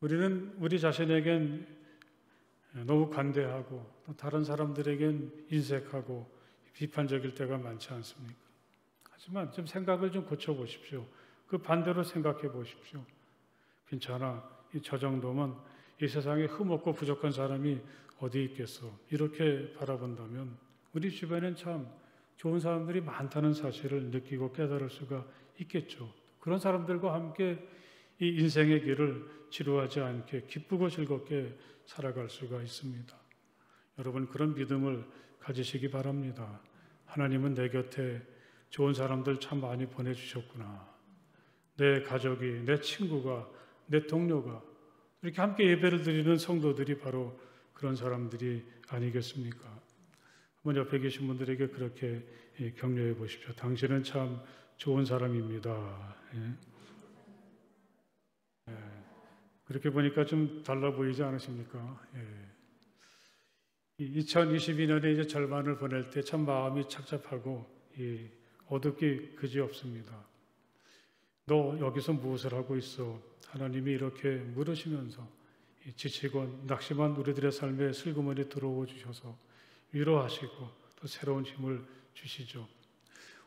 우리는 우리 자신에겐 너무 관대하고 또 다른 사람들에겐 인색하고 비판적일 때가 많지 않습니까? 하지만 좀 생각을 좀 고쳐보십시오. 그 반대로 생각해 보십시오. 괜찮아. 저 정도면 이 세상에 흠없고 부족한 사람이 어디 있겠어. 이렇게 바라본다면 우리 주변엔 참 좋은 사람들이 많다는 사실을 느끼고 깨달을 수가 있겠죠. 그런 사람들과 함께 이 인생의 길을 지루하지 않게 기쁘고 즐겁게 살아갈 수가 있습니다. 여러분 그런 믿음을 가지시기 바랍니다. 하나님은 내 곁에 좋은 사람들 참 많이 보내주셨구나. 내 가족이, 내 친구가, 내 동료가 이렇게 함께 예배를 드리는 성도들이 바로 그런 사람들이 아니겠습니까? 한번 옆에 계신 분들에게 그렇게 격려해 보십시오. 당신은 참 좋은 사람입니다. 예. 그렇게 보니까 좀 달라 보이지 않으십니까? 예. 2022년에 이제 절반을 보낼 때 참 마음이 착잡하고 어둡기 그지없습니다. 너 여기서 무엇을 하고 있어? 하나님이 이렇게 물으시면서 지치고 낙심한 우리들의 삶에 슬그머니 들어오 주셔서 위로하시고 또 새로운 힘을 주시죠.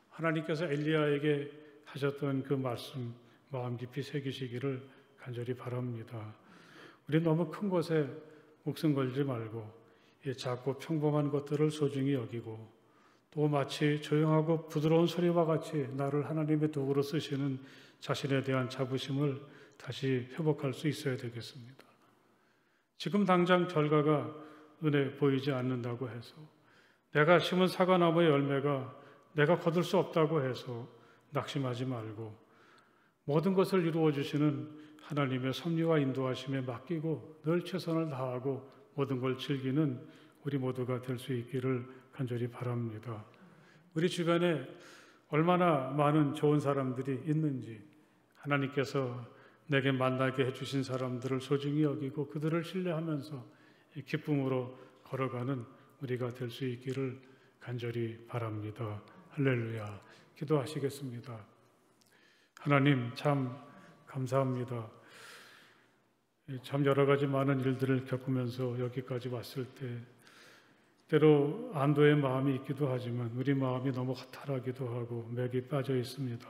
하나님께서 엘리야에게 하셨던 그 말씀 마음 깊이 새기시기를 간절히 바랍니다. 우리 너무 큰 것에 목숨 걸지 말고 작고 평범한 것들을 소중히 여기고 또 마치 조용하고 부드러운 소리와 같이 나를 하나님의 도구로 쓰시는 자신에 대한 자부심을 다시 회복할 수 있어야 되겠습니다. 지금 당장 결과가 눈에 보이지 않는다고 해서, 내가 심은 사과나무의 열매가 내가 거둘 수 없다고 해서 낙심하지 말고 모든 것을 이루어 주시는 하나님의 섭리와 인도하심에 맡기고 늘 최선을 다하고 모든 걸 즐기는 우리 모두가 될 수 있기를 간절히 바랍니다. 우리 주변에 얼마나 많은 좋은 사람들이 있는지, 하나님께서 내게 만나게 해주신 사람들을 소중히 여기고 그들을 신뢰하면서 기쁨으로 걸어가는 우리가 될 수 있기를 간절히 바랍니다. 할렐루야. 기도하시겠습니다. 하나님, 참 감사합니다. 참 여러 가지 많은 일들을 겪으면서 여기까지 왔을 때 때로 안도의 마음이 있기도 하지만 우리 마음이 너무 허탈하기도 하고 맥이 빠져 있습니다.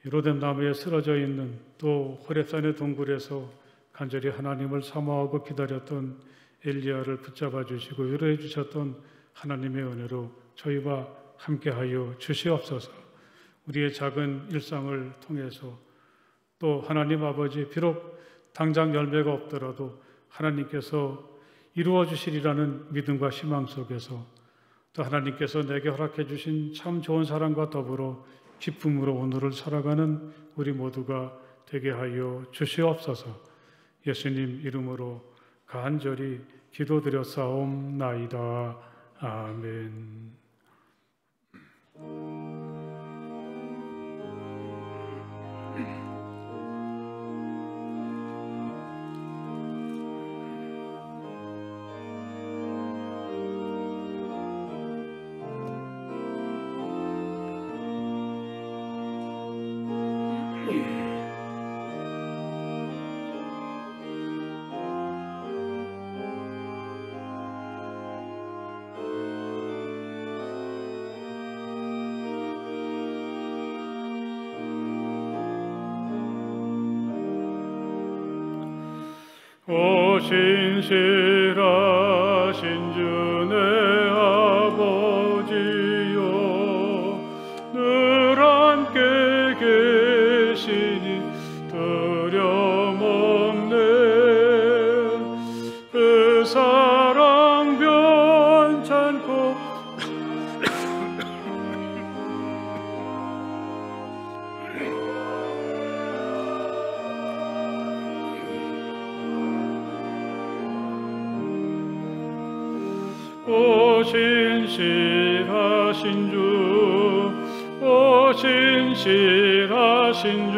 로뎀 나무에 쓰러져 있는, 또 호렙산의 동굴에서 간절히 하나님을 사모하고 기다렸던 엘리야를 붙잡아 주시고 위로해 주셨던 하나님의 은혜로 저희와 함께하여 주시옵소서. 우리의 작은 일상을 통해서 또 하나님 아버지, 비록 당장 열매가 없더라도 하나님께서 이루어 주시리라는 믿음과 희망 속에서 또 하나님께서 내게 허락해 주신 참 좋은 사랑과 더불어 기쁨으로 오늘을 살아가는 우리 모두가 되게 하여 주시옵소서. 예수님 이름으로 간절히 기도드렸사옵나이다. 아멘. 오 신실하신 주 내 아버지여, 늘 함께 계시니 두려움 없네. 그 사랑 변찮고 오 신실하신 주, 오 신실하신 주,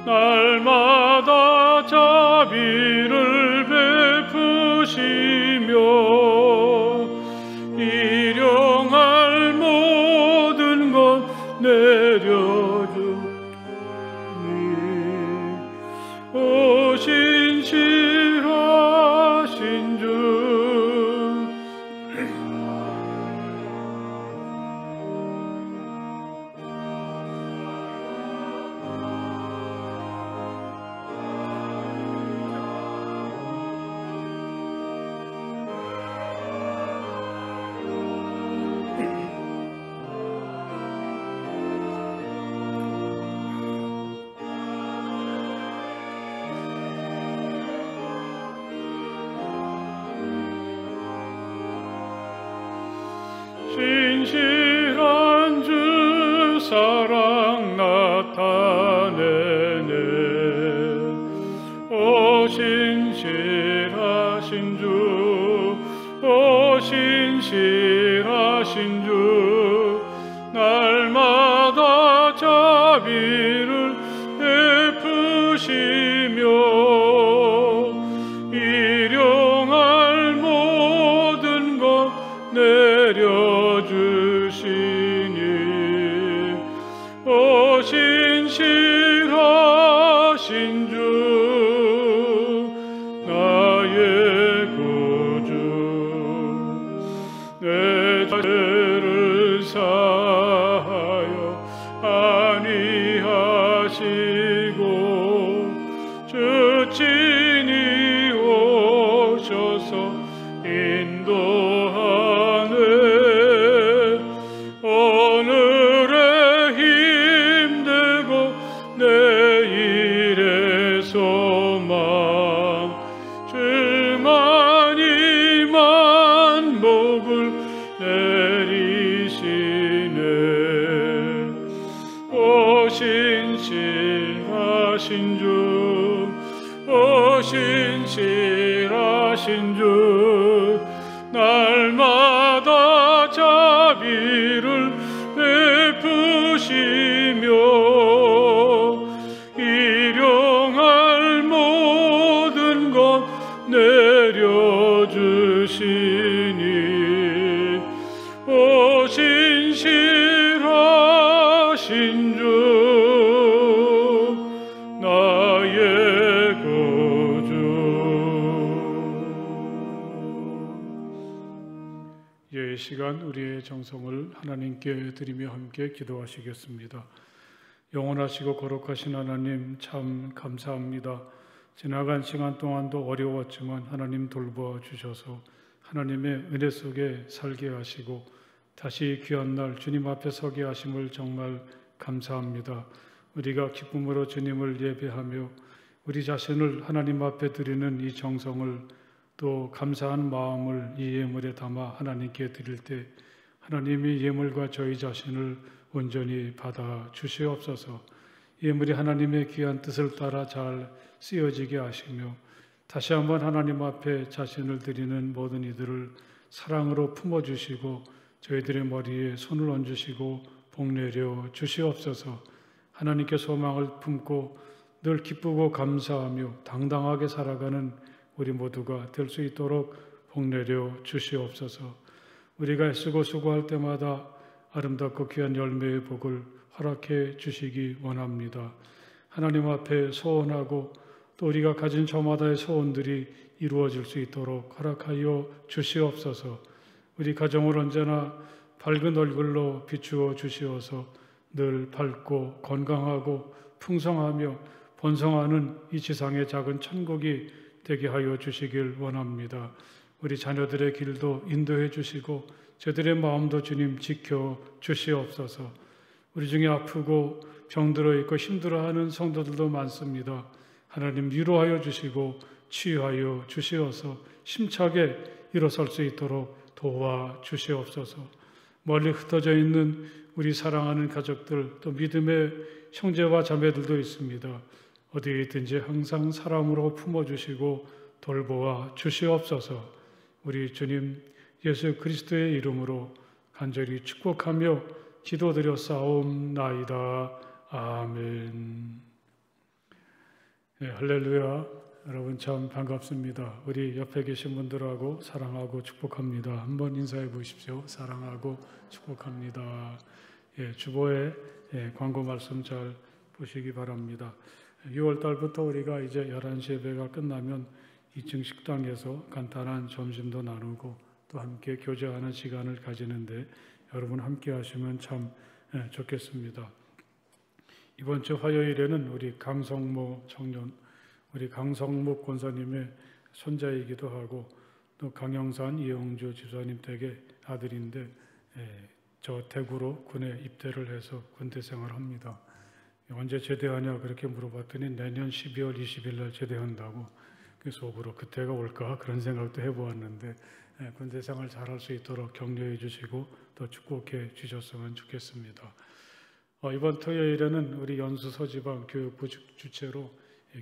날마다 자비를 베푸시며 일용할 모든 것 내려주니, 오 신실하신 주, 신실한 주 사랑 나타내네. 오 신실하신 주, 오 신실하신 주, 날마다 자비를 베푸시며 일용할 모든 것 내려주시니, 오 신실하신 주, 나의 구주, 내 죄를 사하여 아니하 신실하신 주, 오 신실하신 주, 날마다 자비를 베푸시며 일용할 모든 것 내려주시니, 오 신실하신 주, 나의 구주. 이 시간 우리의 정성을 하나님께 드리며 함께 기도하시겠습니다. 영원하시고 거룩하신 하나님, 참 감사합니다. 지나간 시간 동안도 어려웠지만 하나님 돌보아 주셔서 하나님의 은혜 속에 살게 하시고 다시 귀한 날 주님 앞에 서게 하심을 정말 감사합니다. 우리가 기쁨으로 주님을 예배하며 우리 자신을 하나님 앞에 드리는 이 정성을, 또 감사한 마음을 이 예물에 담아 하나님께 드릴 때 하나님이 예물과 저희 자신을 온전히 받아 주시옵소서. 예물이 하나님의 귀한 뜻을 따라 잘 쓰여지게 하시며 다시 한번 하나님 앞에 자신을 드리는 모든 이들을 사랑으로 품어주시고 저희들의 머리에 손을 얹으시고 복내려 주시옵소서. 하나님께 소망을 품고 늘 기쁘고 감사하며 당당하게 살아가는 우리 모두가 될 수 있도록 복내려 주시옵소서. 우리가 애쓰고 수고할 때마다 아름답고 귀한 열매의 복을 허락해 주시기 원합니다. 하나님 앞에 소원하고 또 우리가 가진 저마다의 소원들이 이루어질 수 있도록 허락하여 주시옵소서. 우리 가정을 언제나 밝은 얼굴로 비추어 주시어서 늘 밝고 건강하고 풍성하며 번성하는 이 지상의 작은 천국이 되게 하여 주시길 원합니다. 우리 자녀들의 길도 인도해 주시고 저들의 마음도 주님 지켜 주시옵소서. 우리 중에 아프고 병들어 있고 힘들어하는 성도들도 많습니다. 하나님 위로하여 주시고 치유하여 주시어서 힘차게 일어설 수 있도록 도와 주시옵소서. 멀리 흩어져 있는 우리 사랑하는 가족들, 또 믿음의 형제와 자매들도 있습니다. 어디에 있든지 항상 사랑으로 품어주시고 돌보아 주시옵소서. 우리 주님 예수 그리스도의 이름으로 간절히 축복하며 기도드려 싸움나이다. 아멘. 네, 할렐루야. 여러분 참 반갑습니다. 우리 옆에 계신 분들하고 사랑하고 축복합니다. 한번 인사해 보십시오. 사랑하고 축복합니다. 주보에 광고 말씀 잘 보시기 바랍니다. 6월 달부터 우리가 이제 11시 예배가 끝나면 2층 식당에서 간단한 점심도 나누고 또 함께 교제하는 시간을 가지는데 여러분 함께 하시면 참 좋겠습니다. 이번 주 화요일에는 우리 강성모 청년, 우리 강성묵 권사님의 손자이기도 하고 또 강영산 이영주 집사님 댁의 아들인데 저 대구로 군에 입대를 해서 군대 생활을 합니다. 언제 제대하냐 그렇게 물어봤더니 내년 12월 20일 날 제대한다고. 속으로 그때가 올까 그런 생각도 해보았는데 군대 생활 잘할 수 있도록 격려해 주시고 또 축복해 주셨으면 좋겠습니다. 이번 토요일에는 우리 연수 서지방 교육부 주최로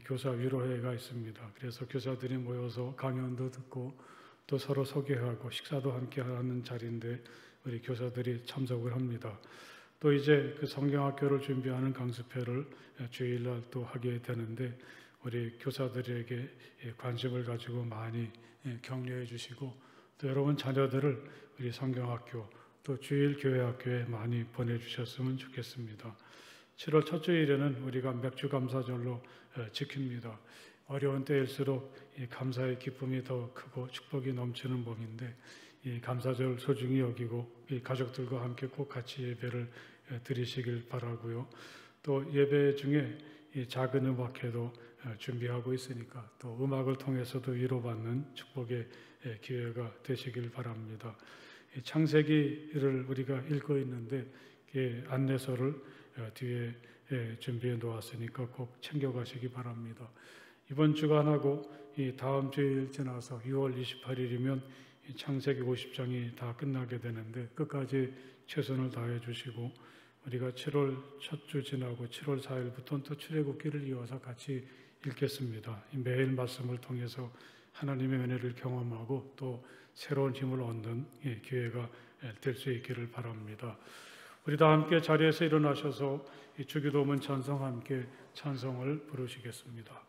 교사 위로회가 있습니다. 그래서 교사들이 모여서 강연도 듣고 또 서로 소개하고 식사도 함께 하는 자리인데 우리 교사들이 참석을 합니다. 또 이제 그 성경학교를 준비하는 강습회를 주일날 또 하게 되는데 우리 교사들에게 관심을 가지고 많이 격려해 주시고 또 여러분 자녀들을 우리 성경학교 또 주일 교회학교에 많이 보내주셨으면 좋겠습니다. 7월 첫 주일에는 우리가 맥주 감사절로 지킵니다. 어려운 때일수록 이 감사의 기쁨이 더 크고 축복이 넘치는 몸인데 이 감사절 소중히 여기고 이 가족들과 함께 꼭 같이 예배를 드리시길 바라고요. 또 예배 중에 이 작은 음악회도 준비하고 있으니까 또 음악을 통해서도 위로받는 축복의 기회가 되시길 바랍니다. 창세기를 우리가 읽고 있는데 안내서를 뒤에 준비해 놓았으니까 꼭 챙겨가시기 바랍니다. 이번 주간하고 이 다음 주일 지나서 6월 28일이면 창세기 50장이 다 끝나게 되는데 끝까지 최선을 다해 주시고 우리가 7월 첫 주 지나고 7월 4일부터는 또 출애굽기를 이어서 같이 읽겠습니다. 매일 말씀을 통해서 하나님의 은혜를 경험하고 또 새로운 힘을 얻는 기회가 될 수 있기를 바랍니다. 우리 다 함께 자리에서 일어나셔서 이 주기도문 찬송 함께 찬송을 부르시겠습니다.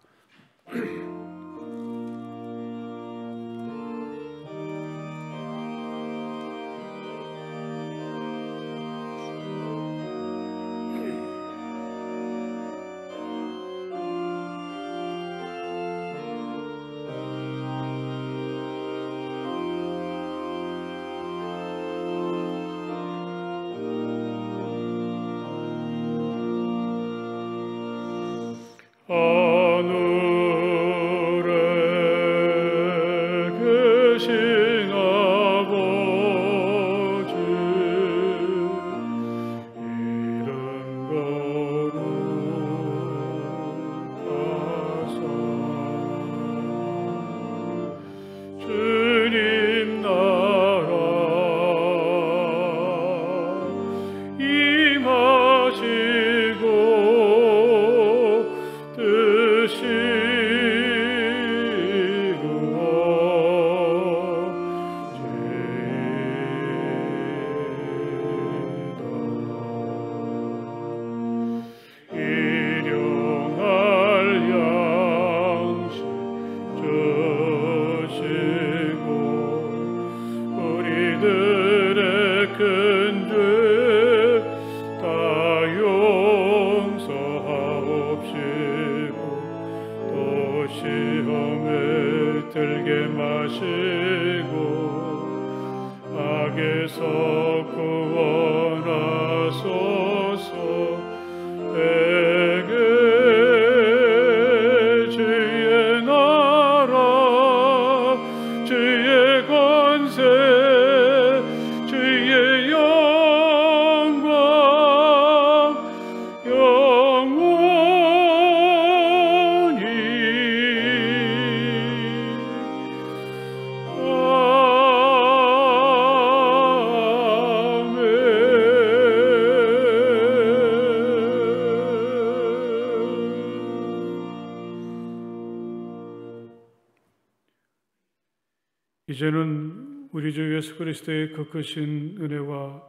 이제는 우리 주 예수 그리스도의 그 크신 은혜와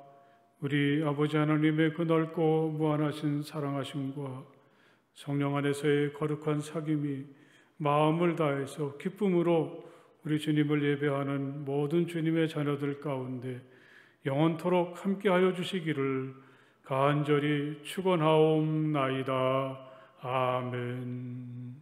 우리 아버지 하나님의 그 넓고 무한하신 사랑하심과 성령 안에서의 거룩한 사귐이 마음을 다해서 기쁨으로 우리 주님을 예배하는 모든 주님의 자녀들 가운데 영원토록 함께하여 주시기를 간절히 축원하옵나이다. 아멘.